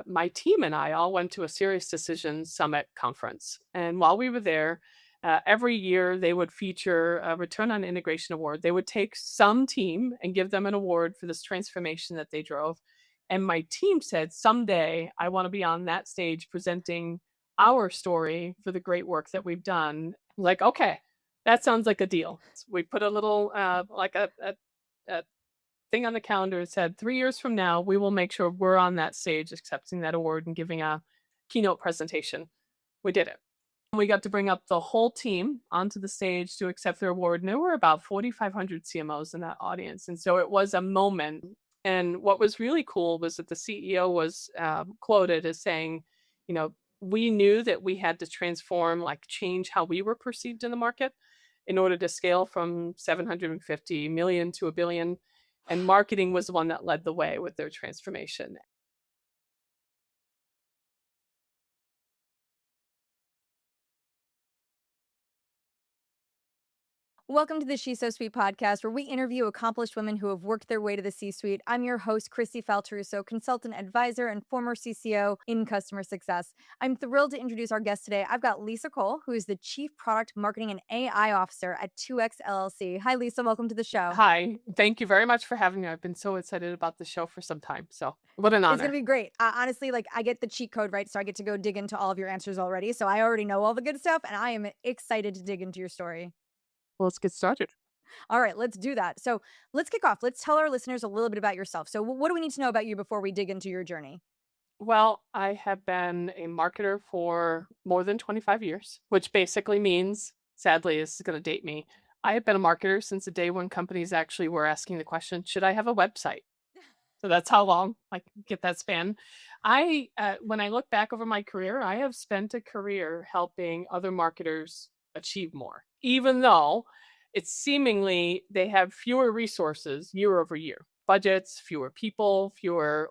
my team and I all went to a Sirius Decision Summit conference. And while we were there, every year they would feature a Return on Integration Award. They would take some team and give them an award for this transformation that they drove. And my team said, someday I want to be on that stage presenting our story for the great work that we've done. Like, okay, that sounds like a deal. So we put a little, like a thing on the calendar that said 3 years from now, we will make sure we're on that stage accepting that award and giving a keynote presentation. We did it. We got to bring up the whole team onto the stage to accept their award. And there were about 4,500 CMOs in that audience. And so it was a moment. And what was really cool was that the CEO was quoted as saying, we knew that we had to transform, like change how we were perceived in the market in order to scale from 750 million to a billion. And marketing was the one that led the way with their transformation. Welcome to the She's So Sweet podcast, where we interview accomplished women who have worked their way to the C-suite. I'm your host, Christy Falteruso, consultant advisor and former CCO in customer success. I'm thrilled to introduce our guest today. I've got Lisa Cole, who is the Chief Product Marketing and AI Officer at 2X LLC. Hi, Lisa. Welcome to the show. Hi, thank you very much for having me. I've been so excited about the show for some time. So, what an It's going honor. to be great. Honestly, like I get the cheat code, right? So I get to go dig into all of your answers already. So I already know all the good stuff, and I am excited to dig into your story. Well, let's get started. All right, let's do that. So let's kick off. Let's tell our listeners a little bit about yourself. So, what do we need to know about you before we dig into your journey? Well, I have been a marketer for more than 25 years, which basically means, sadly, this is going to date me. I have been a marketer since the day when companies actually were asking the question, should I have a website? So that's how long I get that span. When I look back over my career, I have spent a career helping other marketers achieve more, even though it's seemingly they have fewer resources year over year, budgets, fewer people, fewer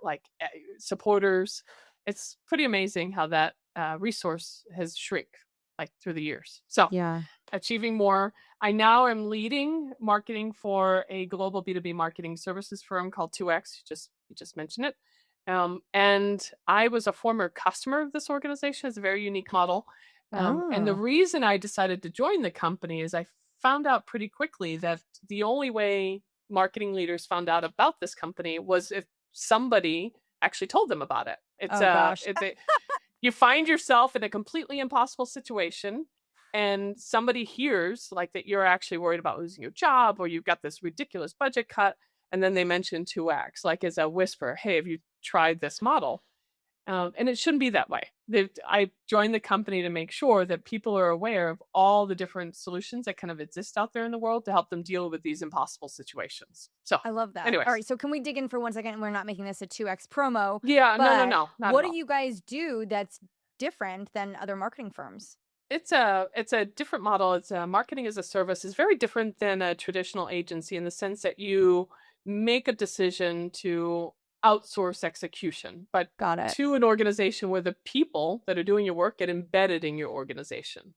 supporters. It's pretty amazing how that resource has shrunk like through the years. So Yeah. achieving more. I now am leading marketing for a global B2B marketing services firm called 2X. You just mentioned it. And I was a former customer of this organization. It's a very unique model. And the Oh, reason I decided to join the company is I found out pretty quickly that the only way marketing leaders found out about this company was if somebody actually told them about it. oh gosh. You find yourself in a completely impossible situation and somebody hears like that you're actually worried about losing your job or you've got this ridiculous budget cut and then they mention 2x like as a whisper, hey, have you tried this model? And it shouldn't be that way. I joined the company to make sure that people are aware of all the different solutions that kind of exist out there in the world to help them deal with these impossible situations. So I love that. All anyways, right, so can we dig in for 1 second? We're not making this a 2X promo, yeah, no, no, but no, not what at do all. you guys do that's different than other marketing firms? It's a different model. It's a marketing as a service is very different than a traditional agency in the sense that you make a decision to outsource execution, but Got it. to an organization where the people that are doing your work get embedded in your organization.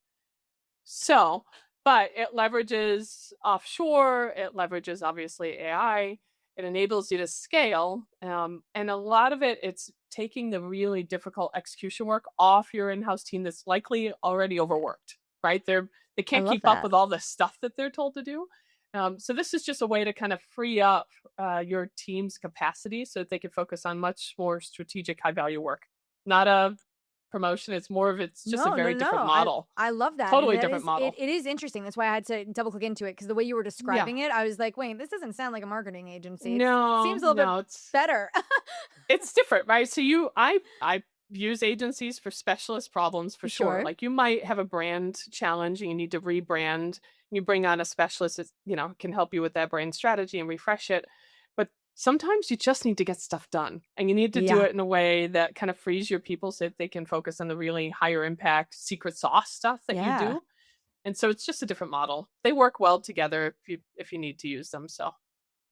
So, but it leverages offshore, it leverages obviously AI, it enables you to scale. And a lot of it's taking the really difficult execution work off your in-house team that's likely already overworked, right? They I can't love keep up that. with all the stuff that they're told to do. So this is just a way to kind of free up your team's capacity so that they can focus on much more strategic, high value work. Not a promotion. It's just a No, no, very no. different I model. I love that, and Totally that different is it. model. It is interesting. That's why I had to double click into it because the way you were Yeah. describing it, I was like, wait, this doesn't sound like a marketing agency. It No, seems a little bit no, better. it's different, right? So I use agencies for specialist problems for sure. Sure. Like you might have a brand challenge and you need to rebrand. You bring on a specialist that, can help you with that brand strategy and refresh it. But sometimes you just need to get stuff done and you need to do Yeah, it in a way that kind of frees your people so that they can focus on the really higher impact secret sauce stuff that you yeah. do. And so it's just a different model. They work well together if you need to use them. So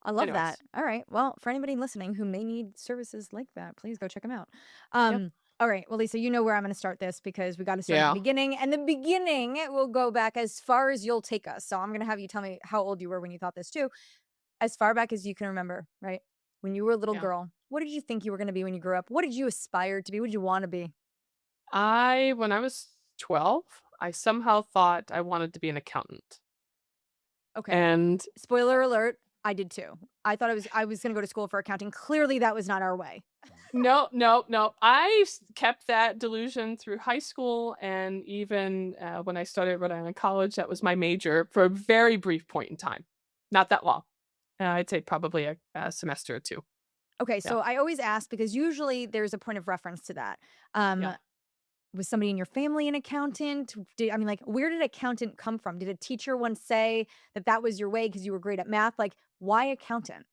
I love that. anyways. All right. Well, for anybody listening who may need services like that, please go check them out. Yep. All right. Well, Lisa, you know where I'm going to start this because we got to start at the Yeah. beginning, and the beginning will go back as far as you'll take us. So I'm going to have you tell me how old you were when you thought this too, as far back as you can remember, right? When you were a little Yeah. girl. What did you think you were gonna be when you grew up? What did you aspire to be? What did you wanna be? When I was 12, I somehow thought I wanted to be an accountant. Okay. And Spoiler alert, I did too. I was gonna go to school for accounting. Clearly, that was not our way. no, no, no. Kept that delusion through high school and even when I started Rhode Island College, that was my major for a very brief point in time. Not that long. I'd say probably a semester or two. Okay, Yeah. so I always ask because usually there's a point of reference to that. Yeah. Um, was somebody in your family an accountant? Like, where did accountant come from? Did a teacher once say that that was your way because you were great at math? Like, why accountant?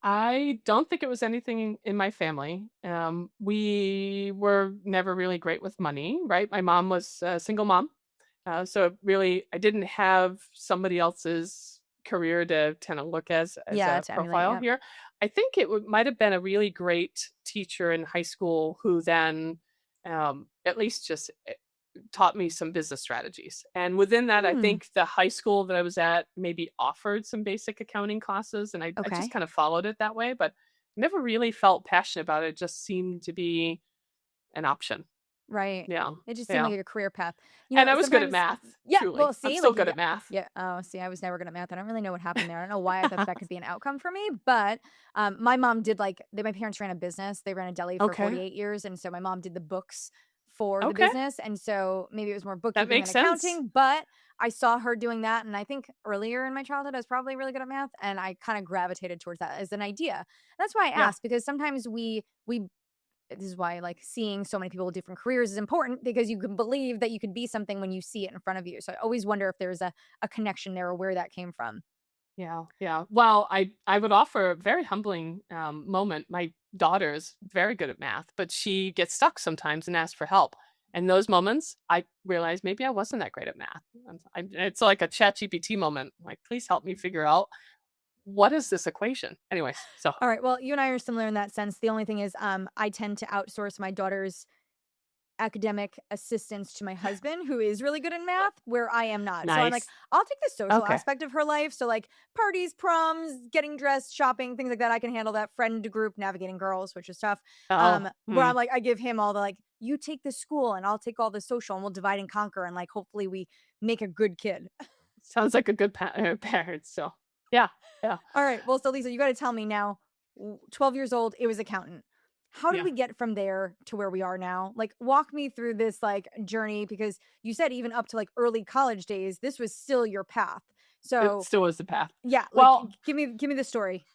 I don't think it was anything in my family. We were never really great with money, right? My mom was a single mom. So really, I didn't have somebody else's career to kind of look as Yeah, a to emulate. profile Yep. here. I think might have been a really great teacher in high school who then at least just taught me some business strategies. And within that, I Hmm. think the high school that I was at maybe offered some basic accounting classes, and I just Okay. kind of followed it that way, but never really felt passionate about it. It just seemed to be an option. Right. Yeah. It just seemed Yeah. like a career path. And I was good at Sometimes math, yeah, well, truly. I'm see, still like, good yeah, at math. yeah. Oh, see, I was never good at math. I don't really know what happened there. I don't know why I thought that could be an outcome for me, but, my mom did, my parents ran a business. They ran a deli for Okay. 48 years, and so my mom did the books for the Okay. business, and so maybe it was more That bookkeeping makes and sense. accounting, but I saw her doing that, and I think earlier in my childhood, I was probably really good at math, and I kinda gravitated towards that as an idea. That's why I Yeah. asked because sometimes we this is why like seeing so many people with different careers is important because you can believe that you could be something when you see it in front of you. So I always wonder if there's a connection there or where that came from. Yeah, yeah. Well, I would offer a very humbling moment. My daughter is very good at math, but she gets stuck sometimes and asks for help. And those moments, I realize maybe I wasn't that great at math. It's like a chat GPT moment. Like, please help me figure out what is this equation. Anyways, so All right. Well, you and I are similar in that sense. The only thing is, I tend to outsource my daughter's academic assistance to my husband, who is really good in math, where I am not. So I'm like, nice. I'll take the social Okay. aspect of her life. So like parties, proms, getting dressed, shopping, things like that. I can handle that. Friend group, navigating girls, which is tough. Oh, Where I'm like, I give him all the like, you take the school and I'll take all the social and we'll divide and conquer and like hopefully we make a good kid. sounds like a good parent. So, yeah, yeah, All right. Well, so Lisa, you got to tell me now, 12 years old, it was accountant. How did yeah. we get from there to where we are now? Like, walk me through this like journey because you said even up to like early college days, this was still your path. It So, still was the path. yeah, like Well, give me the story.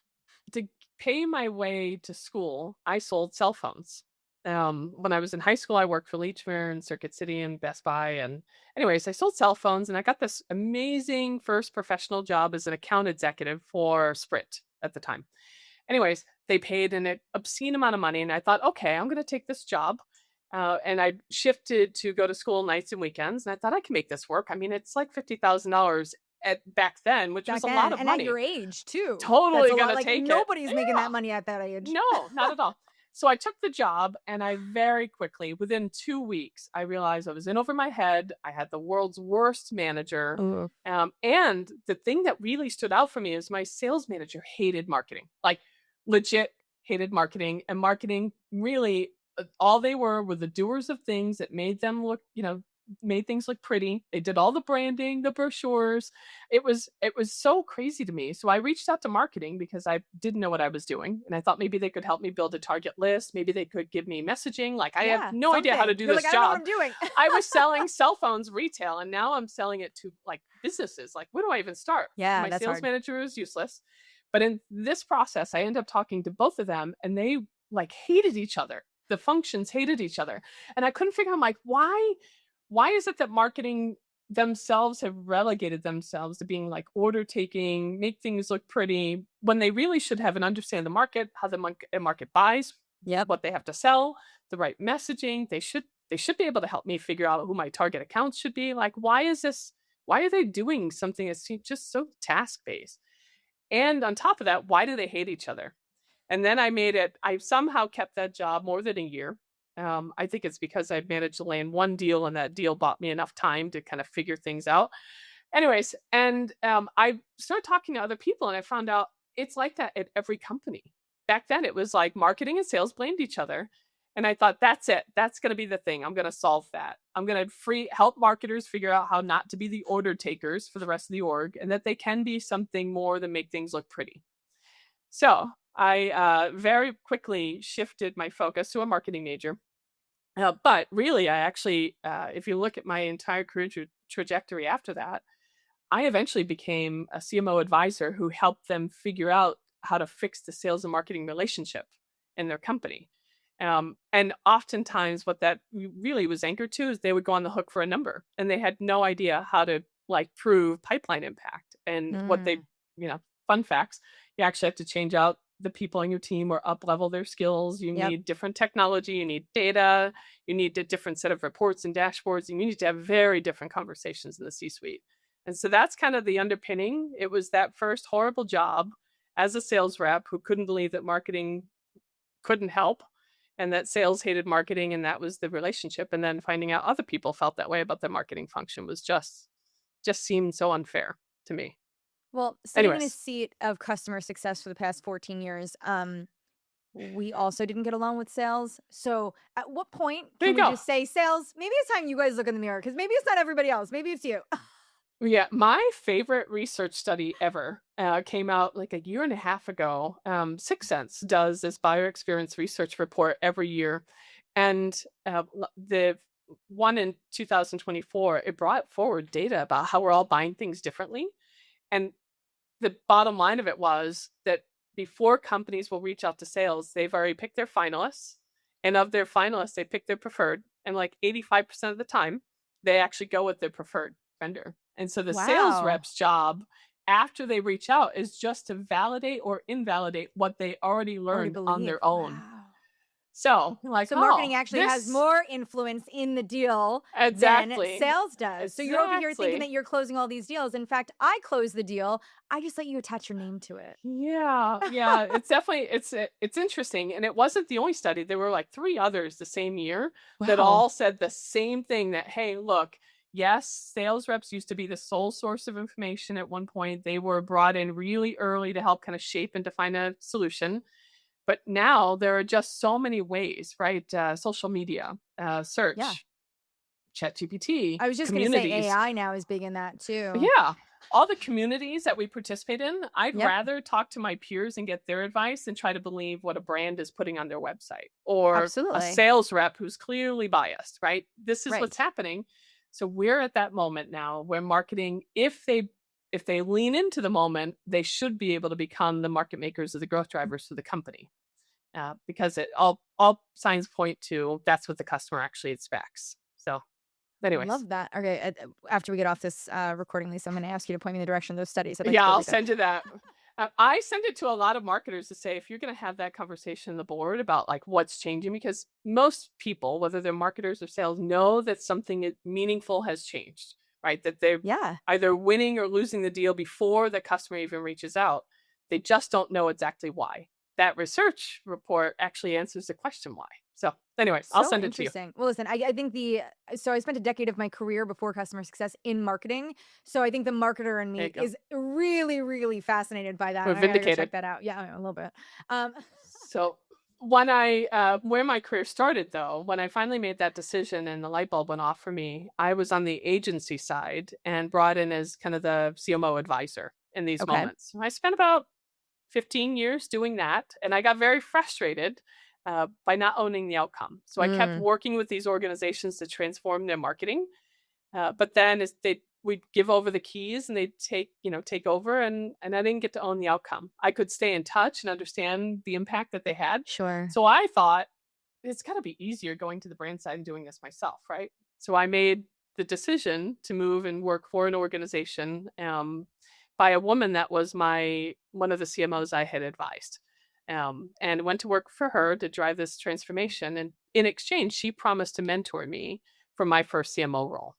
to pay my way to school, I sold cell phones. When I was in high school, I worked for Leachmere and Circuit City and Best Buy. And, anyways, I sold cell phones and I got this amazing first professional job as an account executive for Sprint at the time. Anyways, they paid an obscene amount of money. And I thought, okay, I'm going to take this job. And I shifted to go to school nights and weekends. And I thought I can make this work. I mean, it's like $50,000 at back then, which was Back a lot then of and at money. your age too. That's Totally a lot. gonna Like take it. nobody's making that Yeah. money at that age. No, not at all. So I took the job and I very quickly, within 2 weeks, I realized I was in over my head. I had the world's worst manager. Ooh. And the thing that really stood out for me is my sales manager hated marketing. Like legit hated marketing. And marketing really all they were the doers of things that made them look, made things look pretty. They did all the branding, the brochures, it was so crazy to me. So I reached out to marketing because I didn't know what I was doing, and I thought maybe they could help me build a target list. Maybe they could give me messaging. Like I have Yeah, no idea how to something. do You're like, this I don't know what job. I'm doing. I was selling cell phones retail, and now I'm selling it to like businesses. Like where do I even start? Yeah, My that's sales hard. manager is useless. But in this process, I end up talking to both of them, and they like hated each other. The functions hated each other, and I couldn't figure out. I'm like, why is it that marketing themselves have relegated themselves to being like order taking, make things look pretty, when they really should have an understand the market, how the market buys, Yep. what they have to sell, the right messaging. They should be able to help me figure out who my target accounts should be. Like, why is this? Why are they doing something that's just so task based? And on top of that, why do they hate each other? And then I somehow kept that job more than a year. I think it's because I managed to land one deal and that deal bought me enough time to kind of figure things out. Anyways, and I started talking to other people and I found out it's like that at every company. back then it was like marketing and sales blamed each other. And I thought, that's it. That's going to be the thing. I'm going to solve that. I'm going to help marketers figure out how not to be the order takers for the rest of the org and that they can be something more than make things look pretty. So I very quickly shifted my focus to a marketing major. But really, I actually, if you look at my entire career trajectory after that, I eventually became a CMO advisor who helped them figure out how to fix the sales and marketing relationship in their company. And oftentimes, what that really was anchored to is they would go on the hook for a number, and they had no idea how to like prove pipeline impact. And what they, Mm, you know, fun facts, you actually have to change out the people on your team or up level their skills. You yep. need different technology, you need data, you need a different set of reports and dashboards, and you need to have very different conversations in the C suite. And so that's kind of the underpinning. It was that first horrible job as a sales rep who couldn't believe that marketing couldn't help and that sales hated marketing and that was the relationship. And then finding out other people felt that way about the marketing function was just seemed so unfair to me. Well, sitting in a Anyways, seat of customer success for the past 14 years, we also didn't get along with sales. So, at what point there can you we go. just say, sales, maybe it's time you guys look in the mirror because maybe it's not everybody else. Maybe it's you. Yeah, my favorite research study ever came out like a year and a half ago. Sixth Sense does this buyer experience research report every year, and the one in 2024 it brought forward data about how we're all buying things differently, and the bottom line of it was that before companies will reach out to sales, they've already picked their finalists. And of their finalists, they pick their preferred. And like 85% of the time, they actually go with their preferred vendor. And so the sales Wow. rep's job after they reach out is just to validate or invalidate what they already Already learned on believe. their own. Wow. So, like, So oh, marketing actually has this more influence in the deal than exactly, sales does. So you're over here thinking exactly. that you're closing all these deals. In fact, I close the deal. I just let you attach your name to it. Yeah, yeah, it's definitely it's interesting, and it wasn't the only study. There were like 3 others the same year that Wow. all said the same thing that, "Hey, look, yes, sales reps used to be the sole source of information at one point. They were brought in really early to help kind of shape and define a solution, but now there are just so many ways, right? Social media, Yeah. search, ChatGPT, I was just going to say communities. AI now is big in that too. Yeah. All the communities that we participate in, I'd Yep. rather talk to my peers and get their advice than try to believe what a brand is putting on their website or a Absolutely. sales rep who's clearly biased, right? This is what's Right. happening. So we're at that moment now where marketing, if they lean into the moment, they should be able to become the market makers of the growth drivers for the company. Because it all signs point to that's what the customer actually expects. So, anyways, Love that. Okay. After we get off this recording, Lisa, I'm going to ask you to point me in the direction of those studies. I'd like to yeah, go I'll read them. send you that. I send it to a lot of marketers to say if you're going to have that conversation on the board about like what's changing, because most people, whether they're marketers or sales, know that something meaningful has changed, right? That they're Yeah. either winning or losing the deal before the customer even reaches out. They just don't know exactly why. That research report actually answers the question why. So, anyways, I'll So send it to you. interesting. Well, listen, I think so I spent a decade of my career before customer success in marketing. So I think the marketer in There you me go. is really, really fascinated by that. We're I gotta go vindicated. check that out. Yeah, a little bit. Um, So when I where my career started though, when I finally made that decision and the light bulb went off for me, I was on the agency side and brought in as kind of the CMO advisor in these okay. moments. I spent about 15 years doing that, and I got very frustrated by not owning the outcome. So I kept Mm, working with these organizations to transform their marketing, but then as they we'd give over the keys and they'd take over and I didn't get to own the outcome. I could stay in touch and understand the impact that they had. sure. So I thought it's got to be easier going to the brand side and doing this myself, right? So I made the decision to move and work for an organization by a woman that was my one of the CMOs I had advised. And went to work for her to drive this transformation. And in exchange, she promised to mentor me for my first CMO role.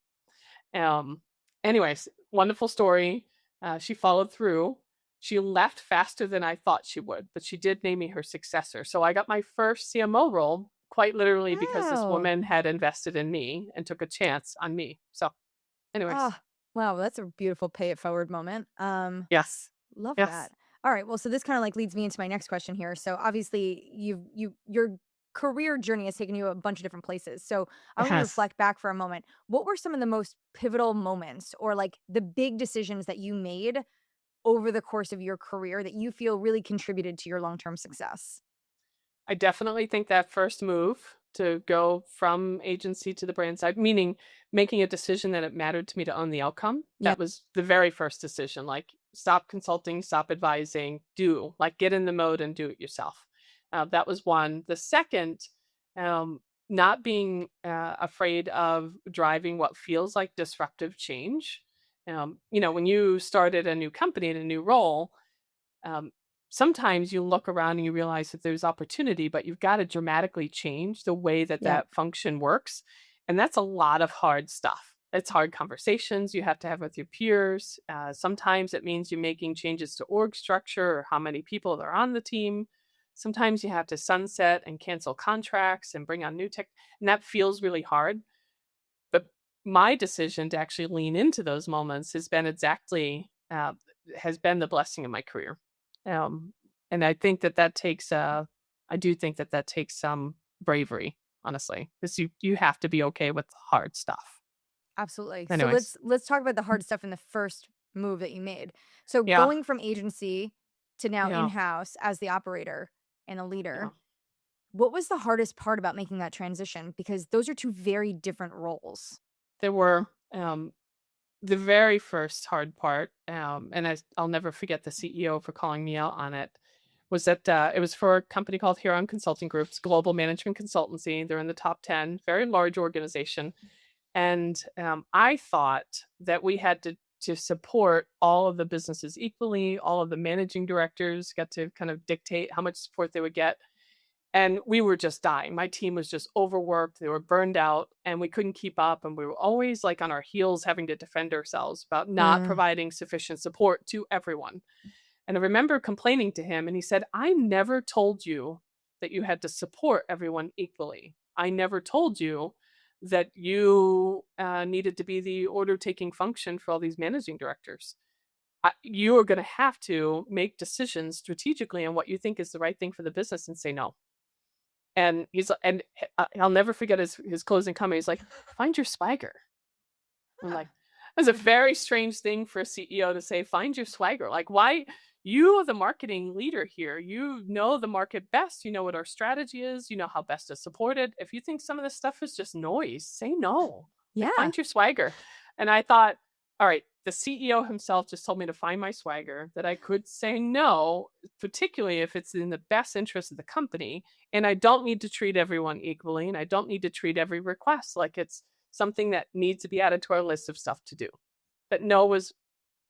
Um, anyways, wonderful story. She followed through. She left faster than I thought she would, but she did name me her successor. So I got my first CMO role quite literally because this Wow. woman had invested in me and took a chance on me. So, anyways, Ah, wow. That's a beautiful pay it forward moment. yes, Love yes. that. All right. Well, so this kind of like leads me into my next question here. So obviously your career journey has taken you a bunch of different places. So I want you to Yes. reflect back for a moment. What were some of the most pivotal moments or like the big decisions that you made over the course of your career that you feel really contributed to your long-term success? I definitely think that first move to go from agency to the brand side, meaning making a decision that it mattered to me to own the outcome, Yeah. that was the very first decision. Like, stop consulting, stop advising, do, like, get in the mode and do it yourself. That was one. The second, um, not being afraid of driving what feels like disruptive change. When you started a new company in a new role, um, sometimes you look around and you realize that there's opportunity, but you've got to dramatically change the way that Yeah. that function works. And that's a lot of hard stuff. It's hard conversations you have to have with your peers. Sometimes it means you're making changes to org structure or how many people are on the team. Sometimes you have to sunset and cancel contracts and bring on new tech. And that feels really hard. But my decision to actually lean into those moments has been the blessing of my career. Um, and I do think that that takes some bravery, honestly, because you have to be okay with hard stuff. Absolutely. So Anyways, let's talk about the hard stuff in the first move that you made. So yeah, going from agency to now yeah, in-house as the operator and a yeah. leader, what was the hardest part about making that transition? Because those are two very different roles. There were the very first hard part, and I'll never forget the CEO for calling me out on it, was that it was for a company called Huron Consulting Group's global management consultancy. They're in the top 10, very large organization. And I thought that we had to support all of the businesses equally. All of the managing directors got to kind of dictate how much support they would get. And we were just dying. My team was just overworked. They were burned out and we couldn't keep up. And we were always like on our heels having to defend ourselves about not Mm, providing sufficient support to everyone. And I remember complaining to him, and he said, I never told you that you had to support everyone equally. I never told you that you needed to be the order taking function for all these managing directors. You are going to have to make decisions strategically on what you think is the right thing for the business and say no. And I'll never forget his closing comment. He's like, find your swagger. I'm like, that's a very strange thing for a CEO to say, find your swagger. Like, why? You are the marketing leader here. You know the market best. You know what our strategy is. You know how best to support it. If you think some of this stuff is just noise, say no. Like, yeah. find your swagger. And I thought, all right, the CEO himself just told me to find my swagger, that I could say no, particularly if it's in the best interest of the company. And I don't need to treat everyone equally. And I don't need to treat every request like it's something that needs to be added to our list of stuff to do. But no was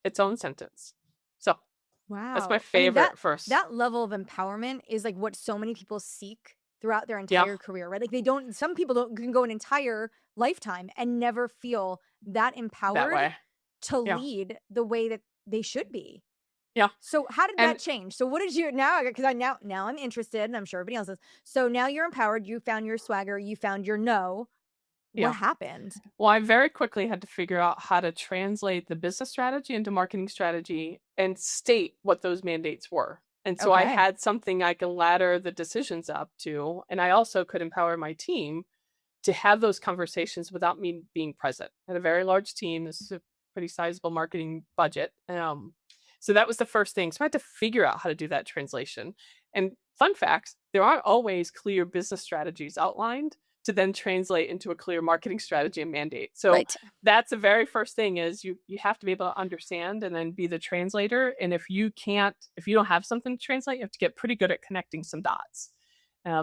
its own sentence. So that's my Wow. I mean, favorite first. that level of empowerment is like what so many people seek throughout their Yeah, entire career, right? Like they don't some people don't can go an entire lifetime and never feel that that empowered way. to Yeah, lead the way that they should be. yeah. So how did that And change? So what did you now because I now I'm interested and I'm sure everybody else is. So now you're empowered, you found your swagger, you found your no. What yeah. happened? Well, I very quickly had to figure out how to translate the business strategy into marketing strategy and state what those mandates were. And so I Okay. had something I could ladder the decisions up to. And I also could empower my team to have those conversations without me being present. I had a very large team. This is a pretty sizable marketing budget. So that was the first thing. So I had to figure out how to do that translation. And fun facts, there aren't always clear business strategies outlined to then translate into a clear marketing strategy and mandate. So Right. that's the very first thing is you have to be able to understand and then be the translator. And if you don't have something to translate, you have to get pretty good at connecting some dots.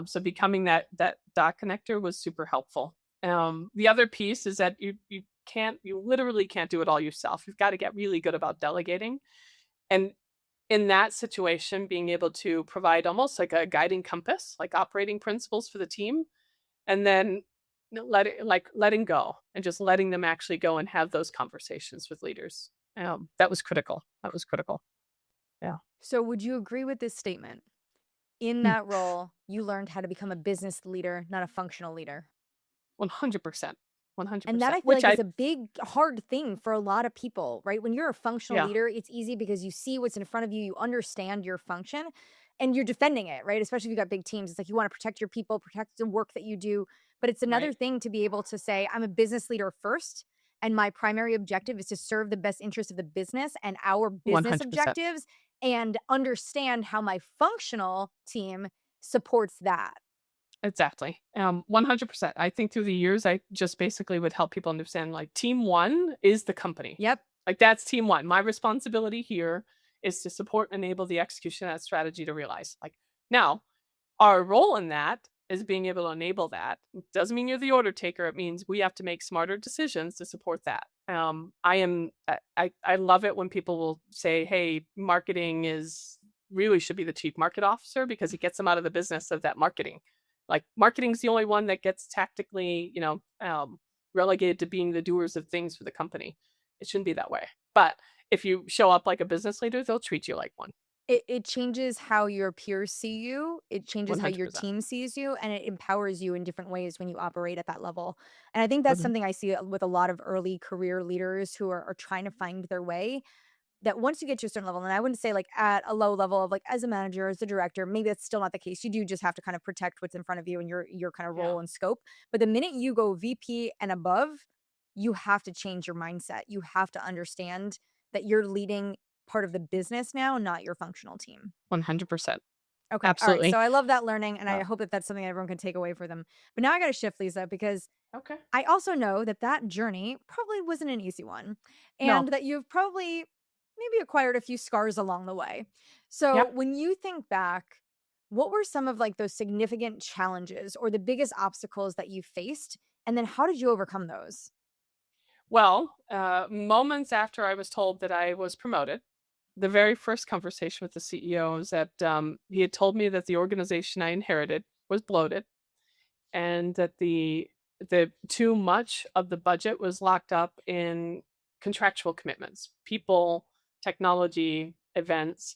So becoming that dot connector was super helpful. The other piece is that you literally can't do it all yourself. You've got to get really good about delegating. And in that situation, being able to provide almost like a guiding compass, like operating principles for the team, and then letting go and just letting them actually go and have those conversations with leaders. That was critical. That was critical. Yeah. So would you agree with this statement? In Mm, that role, you learned how to become a business leader, not a functional leader. 100%. And that 100%. I feel Which like is I a big, hard thing for a lot of people, right? When you're a functional Yeah, leader, it's easy because you see what's in front of you, you understand your function, and you're defending it, right? Especially if you've got big teams. It's like you want to protect your people, protect the work that you do. But it's another right. thing to be able to say, I'm a business leader first. And my primary objective is to serve the best interest of the business and our business 100%. objectives and understand how my functional team supports that. Exactly. 100%. I think through the years, I just basically would help people understand, like, team 1 is the company. Yep. Like, that's team 1. My responsibility here is to support and enable the execution of that strategy to realize. Like, now, our role in that is being able to enable that. It doesn't mean you're the order taker. It means we have to make smarter decisions to support that. I love it when people will say, "Hey, marketing is really should be the chief market officer because it gets them out of the business of that marketing." Like, marketing's the only one that gets tactically, relegated to being the doers of things for the company. It shouldn't be that way. But if you show up like a business leader, they'll treat you like one. It changes how your peers see you, it changes how your 100%. team sees you, and it empowers you in different ways when you operate at that level, and I think that's 100 something I see with a lot of early career leaders who are trying to find their way, that once you get to a certain level, and I wouldn't say, like, at a low level of, like, as a manager, as a director, maybe that's still not the case, you do just have to kind of protect what's in front of you and your kind of Yeah. role and scope, but the minute you go VP and above, you have to change your mindset, you have to understand that you're leading part of the business now, not your functional team. 100%. Okay, alright, so Absolutely. I love that learning, and I Yeah. hope that that's something everyone can take away for them, but now I gotta shift, Lisa, because Okay. I also know that that journey probably wasn't an easy one, and No. that you've probably maybe acquired a few scars along the way. So, Yeah. when you think back, what were some of, like, those significant challenges or the biggest obstacles that you faced, and then how did you overcome those? Well, moments after I was told that I was promoted, the very first conversation with the CEO was that he had told me that the organization I inherited was bloated and that the too much of the budget was locked up in contractual commitments, people, technology, events,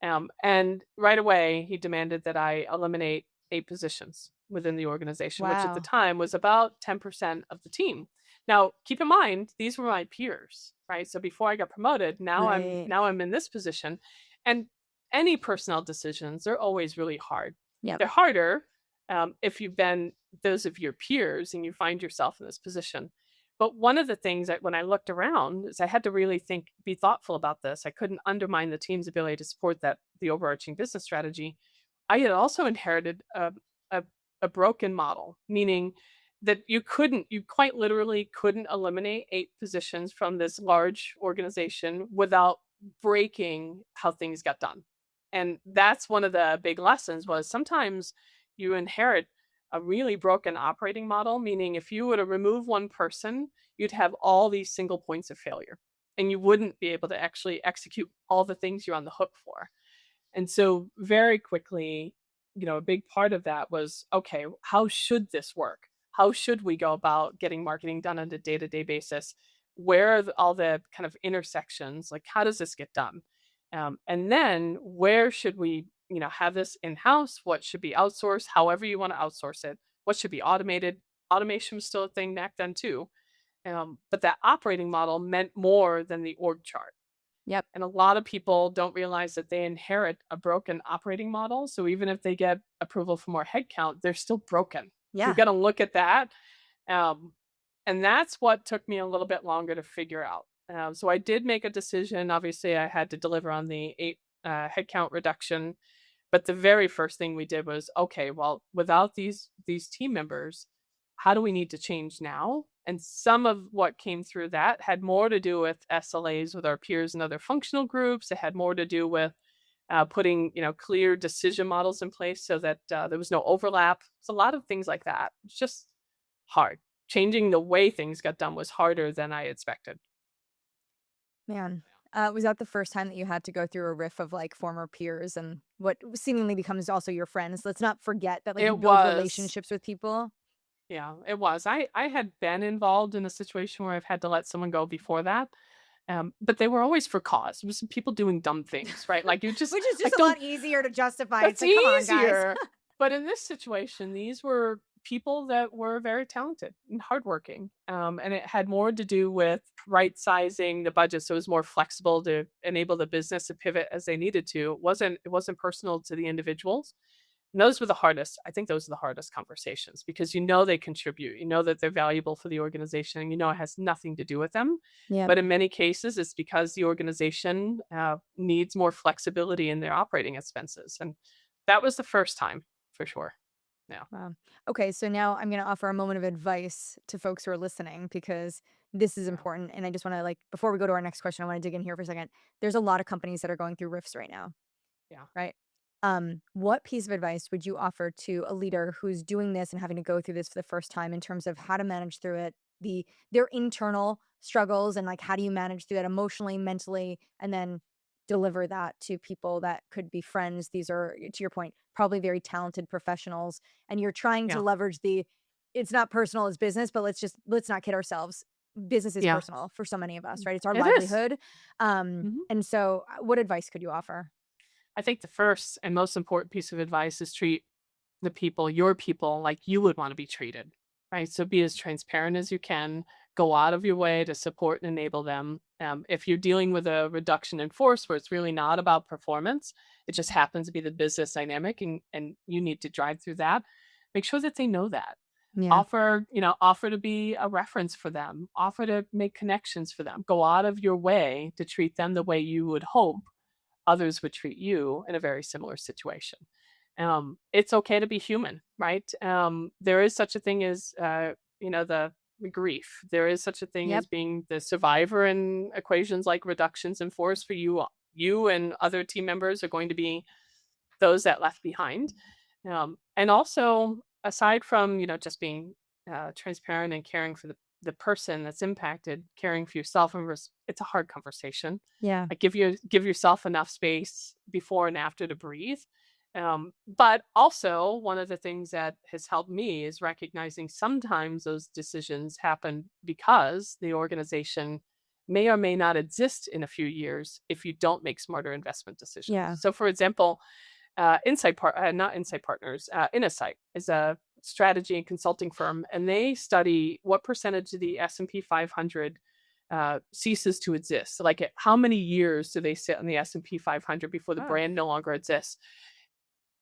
and right away he demanded that I eliminate 8 positions within the organization, which at the Wow. time was about 10% of the team. Now, keep in mind these were my peers, right? So before I got promoted, Right. now I'm in this position, and any personnel decisions are always really hard. Yep. They're harder if you've been those of your peers and you find yourself in this position. But one of the things that when I looked around is I had to really think, be thoughtful about this. I couldn't undermine the team's ability to support the overarching business strategy. I had also inherited a, a broken model, meaning that you quite literally couldn't eliminate 8 positions from this large organization without breaking how things got done. And that's one of the big lessons was sometimes you inherit a really broken operating model, meaning if you were to remove one person, you'd have all these single points of failure and you wouldn't be able to actually execute all the things you're on the hook for. And so very quickly, a big part of that was, okay, how should this work? How should we go about getting marketing done on a day-to-day basis? Where are all the kind of intersections? Like, how does this get done? And then where should we, have this in-house? What should be outsourced? However you want to outsource it. What should be automated? Automation was still a thing back then too. But that operating model meant more than the org chart. Yep. And a lot of people don't realize that they inherit a broken operating model. So even if they get approval for more headcount, they're still broken. So we've Yeah. got to look at that. Um, and that's what took me a little bit longer to figure out. So I did make a decision. Obviously, I had to deliver on the 8 headcount reduction. But the very first thing we did was, okay, well, without these team members, how do we need to change now? And some of what came through that had more to do with SLAs with our peers and other functional groups. It had more to do with putting clear decision models in place so that there was no overlap. It's a lot of things like that. It's just hard. Changing the way things got done was harder than I expected. Man, was that the first time that you had to go through a riff of, like, former peers and what seemingly becomes also your friends? Let's not forget that, like, you It build was. relationships with people. Yeah, it was. I had been involved in a situation where I've had to let someone go before that. But they were always for cause. It was people doing dumb things, right? Like you just Which is just like a lot don't easier to justify. It's that's like, "Come on, guys." easier. But in this situation, these were people that were very talented and hardworking. And it had more to do with right sizing the budget so it was more flexible to enable the business to pivot as they needed to. It wasn't personal to the individuals. And those were the hardest. I think those are the hardest conversations because they contribute. You know that they're valuable for the organization and you know it has nothing to do with them. Yep. But in many cases, it's because the organization needs more flexibility in their operating expenses. And that was the first time for sure. Yeah. Wow. Okay, so now I'm going to offer a moment of advice to folks who are listening because this is Yeah. important. And I just want to, like, before we go to our next question, I want to dig in here for a second. There's a lot of companies that are going through rifts right now, Yeah. right? What piece of advice would you offer to a leader who's doing this and having to go through this for the first time in terms of how to manage through it, their internal struggles, and like how do you manage through that emotionally, mentally, and then deliver that to people that could be friends. These are, to your point, probably very talented professionals, and you're trying to Yeah. leverage the it's not personal as business, but let's not kid ourselves. Business is Yeah. personal for so many of us, right? It's our It is. livelihood. Mhm. And so what advice could you offer? I think the first and most important piece of advice is treat the people, your people, like you would want to be treated, right? So be as transparent as you can. Go out of your way to support and enable them. If you're dealing with a reduction in force where it's really not about performance, it just happens to be the business dynamic, and you need to drive through that. Make sure that they know that. Yeah. Offer to be a reference for them. Offer to make connections for them. Go out of your way to treat them the way you would hope others would treat you in a very similar situation. It's okay to be human, right? There is such a thing as the grief. There is such a thing Yep. as being the survivor in equations like reductions in force for you. You and other team members are going to be those that left behind. And also, aside from just being transparent and caring for the person that's impacted, caring for yourself it's a hard conversation. Yeah. Like give yourself enough space before and after to breathe. But also, one of the things that has helped me is recognizing sometimes those decisions happen because the organization may or may not exist in a few years if you don't make smarter investment decisions. Yeah. So, for example, not Insight Partners, Innosight is a strategy and consulting firm, and they study what percentage of the S&P 500 ceases to exist. So, like, how many years do they sit on the S&P 500 before the Oh. brand no longer exists?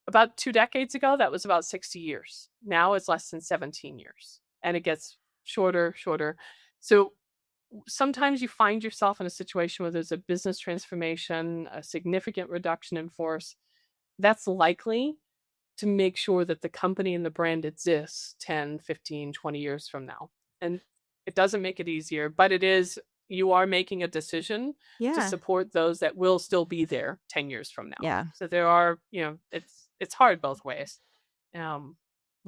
About 2 decades ago, that was about 60 years. Now it's less than 17 years, and it gets shorter, shorter. So sometimes you find yourself in a situation where there's a business transformation, a significant reduction in force. That's likely to make sure that the company and the brand exists 10, 15, 20 years from now. And it doesn't make it easier, but you are making a decision to Yeah. support those that will still be there 10 years from now. Yeah. So there are, it's hard both ways. Um,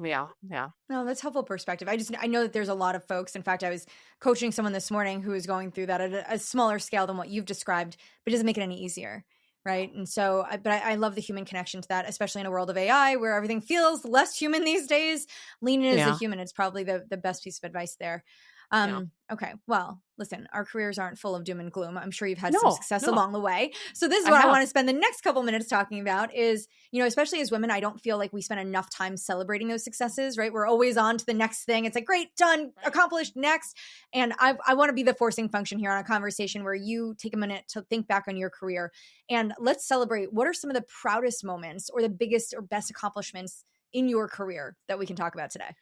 yeah, yeah, No, that's helpful perspective. I know that there's a lot of folks. In fact, I was coaching someone this morning who is going through that at a smaller scale than what you've described, but it doesn't make it any easier, right? And so, I love the human connection to that, especially in a world of AI where everything feels less human these days. Lean in as a yeah, human. It's probably the best piece of advice there. yeah. Okay. Well, listen, our careers aren't full of doom and gloom. I'm sure you've had some No, success no, along the way. So this is I what I want have. to spend the next couple minutes talking about is, especially as women, I don't feel like we spend enough time celebrating those successes, right? We're always on to the next thing. It's like, great, done, Right. accomplished, next. And I want to be the forcing function here on a conversation where you take a minute to think back on your career and let's celebrate what are some of the proudest moments or the biggest or best accomplishments in your career that we can talk about today.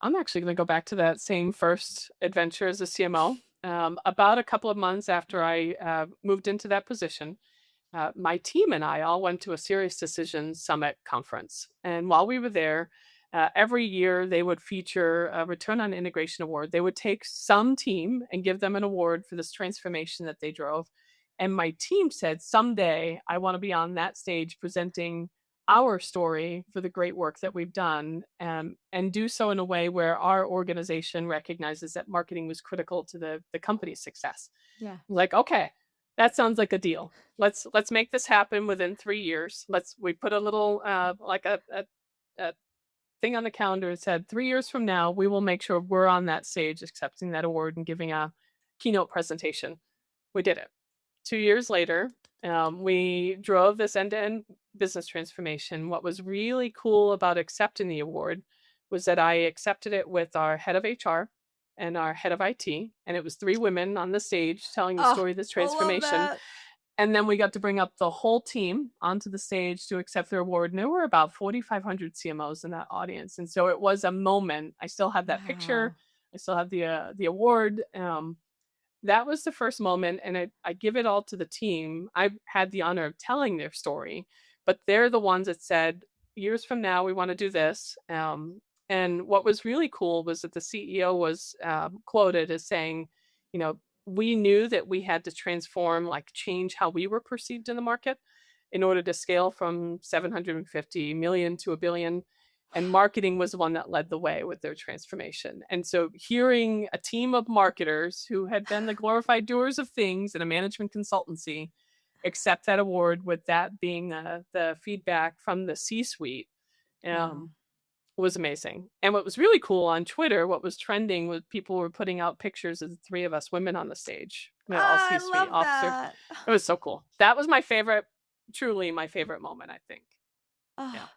I'm actually going to go back to that same first adventure as a CMO. About a couple of months after I moved into that position, my team and I all went to a Sirius Decision Summit conference. And while we were there, every year they would feature a Return on Integration Award. They would take some team and give them an award for this transformation that they drove. And my team said, someday I want to be on that stage presenting our story for the great work that we've done, and do so in a way where our organization recognizes that marketing was critical to the company's success. Yeah. Like, okay, that sounds like a deal. Let's make this happen within 3 years. We put a little like a thing on the calendar that said 3 years from now we will make sure we're on that stage accepting that award and giving a keynote presentation. We did it. 2 years later, we drove this end-to-end business transformation. What was really cool about accepting the award was that I accepted it with our head of HR and our head of IT, and it was 3 women on the stage telling the Oh, story of this I love transformation, that. and then we got to bring up the whole team onto the stage to accept their award, and there were about 4,500 CMOs in that audience, and so it was a moment. I still have that picture. Wow. I still have the award. That was the first moment, and I give it all to the team. I had the honor of telling their story, but they're the ones that said, "Years from now, we want to do this." And what was really cool was that the CEO was quoted as saying, "You know, we knew that we had to transform, like change how we were perceived in the market, in order to scale from 750 million to a billion." And marketing was the one that led the way with their transformation. And so hearing a team of marketers who had been the glorified doers of things in a management consultancy accept that award, with that being the feedback from the C-suite, Wow. um, was amazing. And what was really cool on Twitter, what was trending was people were putting out pictures of the 3 of us women on the stage, all Ah, I C-suite love officers. that. It was so cool. That was my favorite, truly my favorite moment, I think. Oh, Yeah.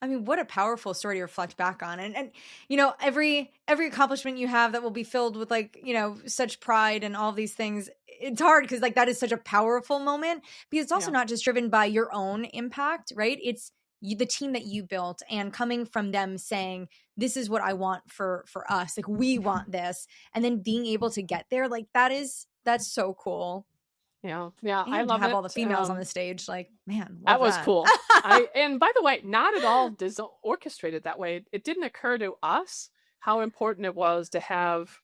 I mean, what a powerful story to reflect back on. And you know, every accomplishment you have that will be filled with like, you know, such pride and all these things. It's hard because like that is such a powerful moment because it's also Yeah. not just driven by your own impact, right? It's you, the team that you built and coming from them saying, this is what I want for us. Like we want this. And then being able to get there, like that's so cool. Yeah. Yeah, I And to love have it. all the females on the stage, like, man, That love was that. cool. I and by the way, not at all orchestrated that way. It didn't occur to us how important it was to have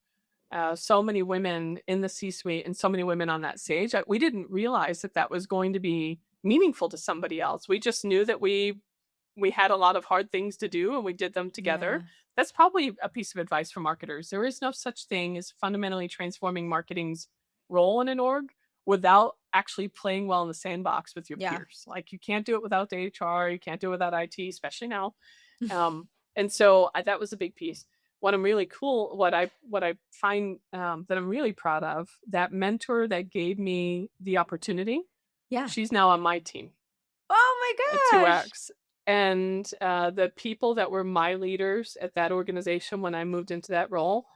so many women in the C-suite and so many women on that stage. We didn't realize that that was going to be meaningful to somebody else. We just knew that we had a lot of hard things to do and we did them together. Yeah. That's probably a piece of advice for marketers. There is no such thing as fundamentally transforming marketing's role in an org without actually playing well in the sandbox with your Yeah. peers. Like you can't do it without HR, you can't do it without IT, especially now. And so that was a big piece. What I'm really cool, what I find that I'm really proud of, that mentor that gave me the opportunity, Yeah. she's now on my team Oh at my gosh. 2X. And the people that were my leaders at that organization when I moved into that role,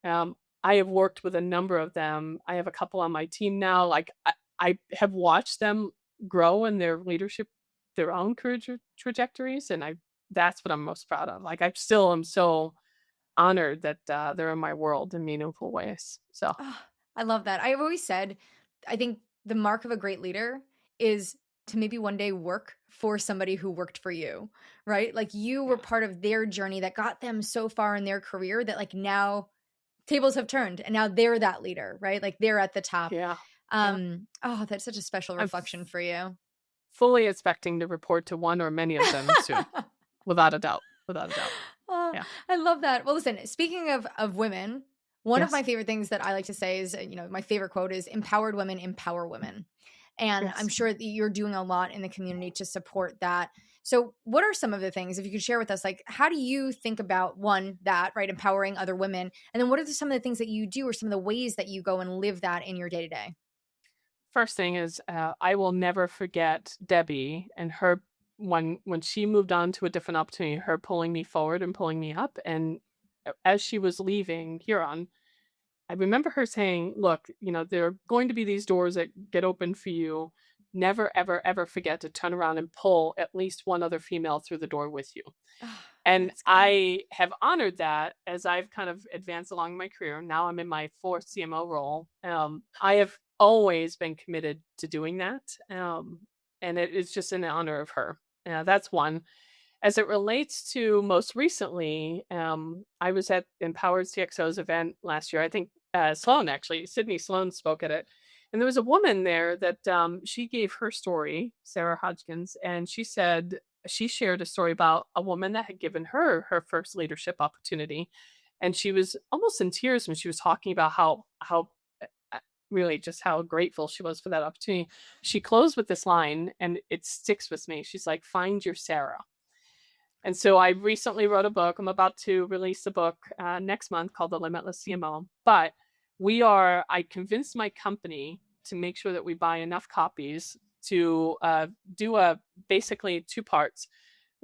I have worked with a number of them. I have a couple on my team now. Like I have watched them grow in their leadership, their own career trajectories, and that's what I'm most proud of. Like I still am so honored that they're in my world in meaningful ways. So Oh, I love that. I've always said, I think the mark of a great leader is to maybe one day work for somebody who worked for you, right? Like you were yeah, part of their journey that got them so far in their career that like now tables have turned and now they're that leader, right? Like they're at the top. yeah, yeah. Oh, that's such a special I'm reflection for you. fully expecting to report to one or many of them soon, without a doubt. Without a doubt. Oh, Yeah. I love that. Well, listen, speaking of women, one of my Yes. favorite things that I like to say is, you know, my favorite quote is empowered women empower women. And I'm Yes. sure that you're doing a lot in the community to support that. So, what are some of the things, if you could share with us, like, how do you think about one, that, right, empowering other women? And then what are some of the things that you do or some of the ways that you go and live that in your day to day? First thing is, I will never forget Debbie and her when she moved on to a different opportunity, her pulling me forward and pulling me up. And as she was leaving Huron, I remember her saying, "Look, you know, there are going to be these doors that get open for you. Never, ever, ever forget to turn around and pull at least one other female through the door with you." Oh, And that's good. I have honored that as I've kind of advanced along my career. Now I'm in my fourth CMO role. I have always been committed to doing that. And it is just in honor of her. That's one. As it relates to most recently, I was at Empowered CXO's event last year. I think Sloan, actually, Sydney Sloan spoke at it. And there was a woman there that she gave her story, Sarah Hodgkins, and she said she shared a story about a woman that had given her her first leadership opportunity. And she was almost in tears when she was talking about how uh, really just how grateful she was for that opportunity. She closed with this line, and it sticks with me. She's like, "Find your Sarah." And so I recently wrote a book. I'm about to release a book next month called The Limitless CMO. But I convinced my company to make sure that we buy enough copies to do basically two parts.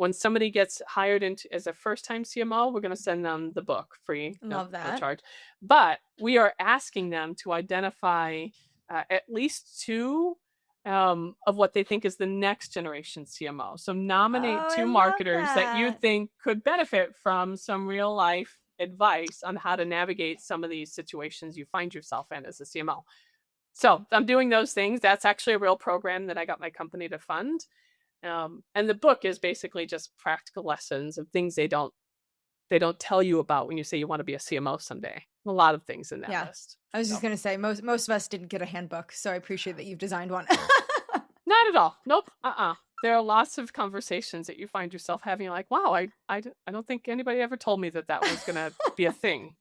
when somebody gets hired into as a first-time CMO, we're gonna send them the book free, no Love no that. charge. But we are asking them to identify, at least 2, of what they think is the next generation CMO. So nominate Oh, 2 I love marketers that you that. think could benefit from some real life advice on how to navigate some of these situations you find yourself in as a CMO. So I'm doing those things. That's actually a real program that I got my company to fund. And the book is basically just practical lessons of things they don't tell you about when you say you want to be a CMO someday. A lot of things in that Yeah. list. I was just So gonna say most of us didn't get a handbook, so I appreciate that you've designed one. not at all. Nope. There are lots of conversations that you find yourself having. You're like, wow, I don't think anybody ever told me that that was going to be a thing.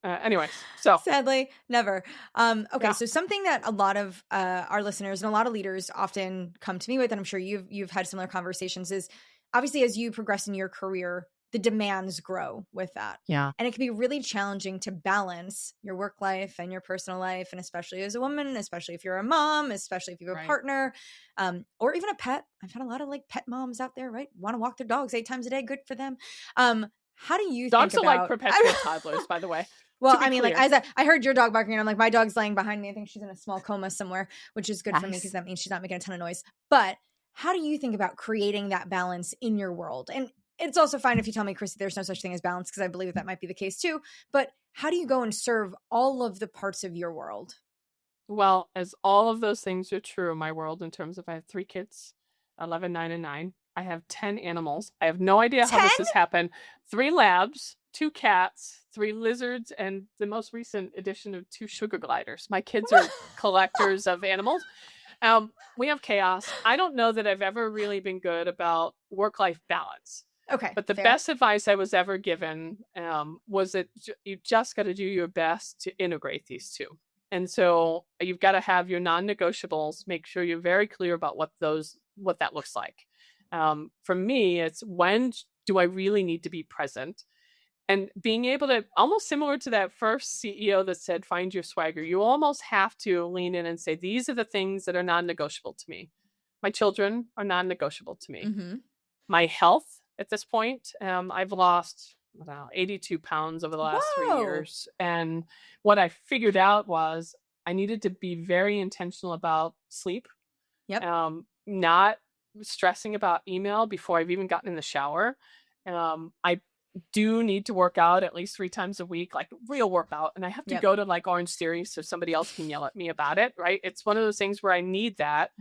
Anyways, so Sadly, never. Okay, yeah, so something that a lot of our listeners and a lot of leaders often come to me with, and I'm sure you've had similar conversations, is obviously as you progress in your career, the demands grow with that. yeah, And it can be really challenging to balance your work life and your personal life, and especially as a woman, especially if you're a mom, especially if you have a right. partner, or even a pet. I've had a lot of like pet moms out there, right? Want to walk their dogs 8 times a day, good for them. How do you think Dogs are like about? perpetual toddlers, by the way. Well, To be I mean, like clear. as I heard your dog barking, and I'm like, my dog's laying behind me. I think she's in a small coma somewhere, which is good for me because Nice. that means she's not making a ton of noise. But how do you think about creating that balance in your world? And it's also fine if you tell me, Chrissy, there's no such thing as balance, because I believe that might be the case too. But how do you go and serve all of the parts of your world? Well, as all of those things are true in my world, in terms of I have 3 kids, 11, 9, and 9. I have 10 animals. I have no idea how 10? this has happened. 3 labs, 2 cats, 3 lizards, and the most recent addition of 2 sugar gliders. My kids are collectors of animals. We have chaos. I don't know that I've ever really been good about work-life balance. Okay, But the fair. best advice I was ever given, was that you just got to do your best to integrate these 2. And so you've got to have your non-negotiables. Make sure you're very clear about what that looks like. For me, it's when do I really need to be present? And being able to, almost similar to that first CEO that said, find your swagger, you almost have to lean in and say, these are the things that are non negotiable to me. My children are non negotiable to me. Mm-hmm. My health at this point, I've lost 82 pounds over the last three Whoa. years. And what I figured out was I needed to be very intentional about sleep, Yep. not stressing about email before I've even gotten in the shower. I do need to work out at least 3 times a week, like real workout, and I have to Yep. go to like Orange Theory so somebody else can yell at me about it, right? It's one of those things where I need that.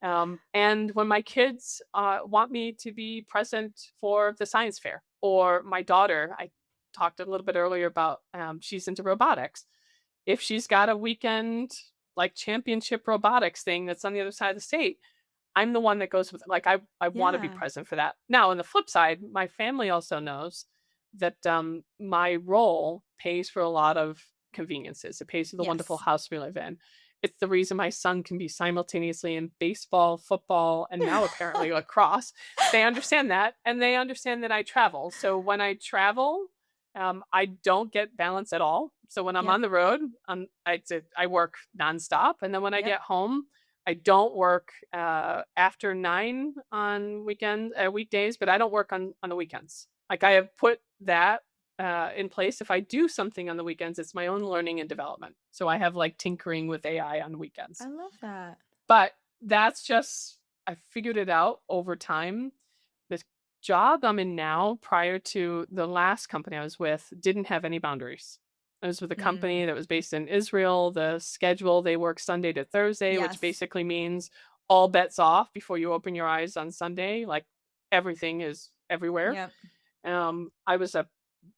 And when my kids want me to be present for the science fair, or my daughter, I talked a little bit earlier about she's into robotics. If she's got a weekend like championship robotics thing that's on the other side of the state, I'm the one that goes with it. Like I want to be Yeah. present for that. Now, on the flip side, my family also knows that my role pays for a lot of conveniences. It pays for the wonderful Yes. house we live in. It's the reason my son can be simultaneously in baseball, football, and now apparently lacrosse. They understand that, and they understand that I travel. So when I travel, I don't get balance at all. So when I'm Yep. on the road, I work nonstop, and then when I Yep. get home, I don't work after 9 on weekdays, but I don't work on the weekends. Like I have put that in place. If I do something on the weekends, it's my own learning and development. So I have like tinkering with AI on I weekends. love that. But that's just I figured it out over time. The job I'm in now, prior to the last company I was with, didn't have any boundaries. I was with a Mm. company that was based in Israel. The schedule, they work Sunday to Thursday, which Yes. basically means all bets off before you open your eyes on Sunday. Like everything is everywhere. Yep. I was a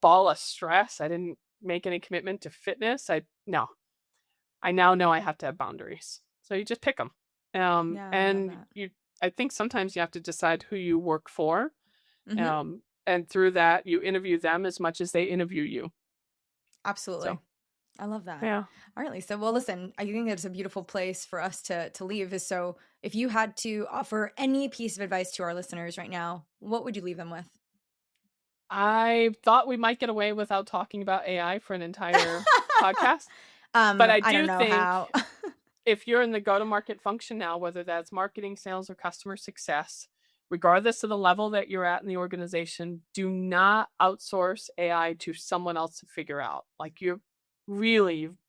ball of stress. I didn't make any commitment to fitness. I now know I have to have boundaries. So you just pick them. Yeah, I love And that. I think sometimes you have to decide who you work for. Mhm. And through that, you interview them as much as they interview you. Absolutely. So, I love that. yeah. All right, Lisa. Well, listen, I think it's a beautiful place for us to leave. Is so if you had to offer any piece of advice to our listeners right now, what would you leave them with? I thought we might get away without talking about AI for an entire podcast. But I I don't do know think how. if you're in the go to market function now, whether that's marketing, sales, or customer success, regardless of the level that you're at in the organization, do not outsource AI to someone else to figure out. Like you've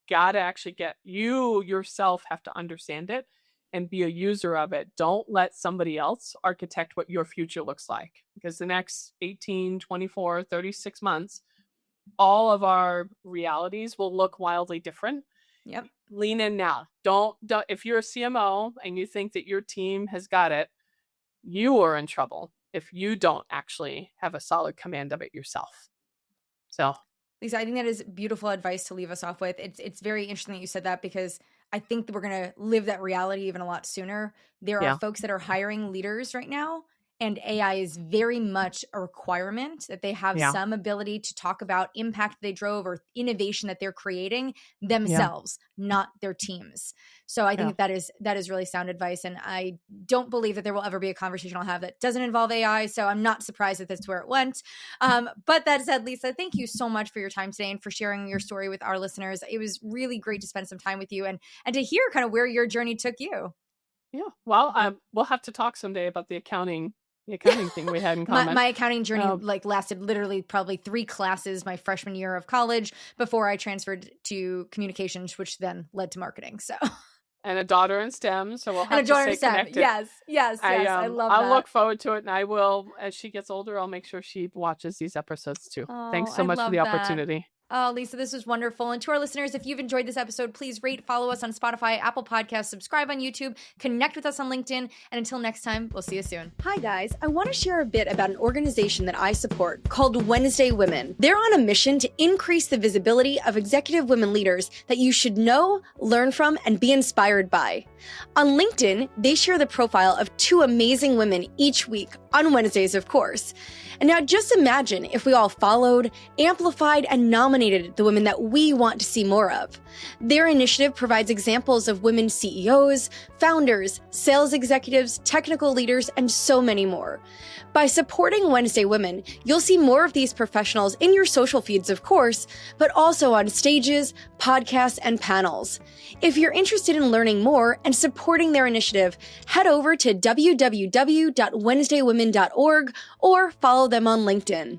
got to actually you yourself have to understand it and be a user of it. Don't let somebody else architect what your future looks like, because the next 18, 24, 36 months, all of our realities will look wildly different. Yep. Lean in now. Don't if you're a CMO and you think that your team has got it, you are in trouble if you don't actually have a solid command of it yourself. So, Lisa, I think that is beautiful advice to leave us off with. It's very interesting that you said that, because I think that we're going to live that reality even a lot sooner. There are yeah. folks that are hiring leaders right now, and AI is very much a requirement that they have Yeah. some ability to talk about impact they drove or innovation that they're creating Yeah. themselves, not their teams. So I Yeah. think that is really sound advice, and I don't believe that there will ever be a conversation I'll have that doesn't involve AI. So I'm not surprised that that's where it went. But that said, Lisa, thank you so much for your time today and for sharing your story with our listeners. It was really great to spend some time with you and to hear kind of where your journey took you. Yeah. Well, we'll have to talk someday about the accounting thing we had in my, common. my accounting journey Um, lasted literally probably 3 classes my freshman year of college before I transferred to communications, which then led to marketing. So, and a daughter in STEM, so we'll and a have to daughter in stay STEM. connected. Yes, yes, yes. I love I'll that. look forward to it, and I will, as she gets older, I'll make sure she watches these episodes too. Oh, Thanks so I much for the love that. opportunity. Oh, Lisa, this was wonderful. And to our listeners, if you've enjoyed this episode, please rate, follow us on Spotify, Apple Podcasts, subscribe on YouTube, connect with us on LinkedIn. And until next time, we'll see you soon. Hi, guys. I want to share a bit about an organization that I support called Wednesday Women. They're on a mission to increase the visibility of executive women leaders that you should know, learn from, and be inspired by. On LinkedIn, they share the profile of 2 amazing women each week, on Wednesdays, of course. And now just imagine if we all followed, amplified, and nominated the women that we want to see more of. Their initiative provides examples of women CEOs, founders, sales executives, technical leaders, and so many more. By supporting Wednesday Women, you'll see more of these professionals in your social feeds, of course, but also on stages, podcasts, and panels. If you're interested in learning more and supporting their initiative, head over to www.wednesdaywomen.org or follow them on LinkedIn.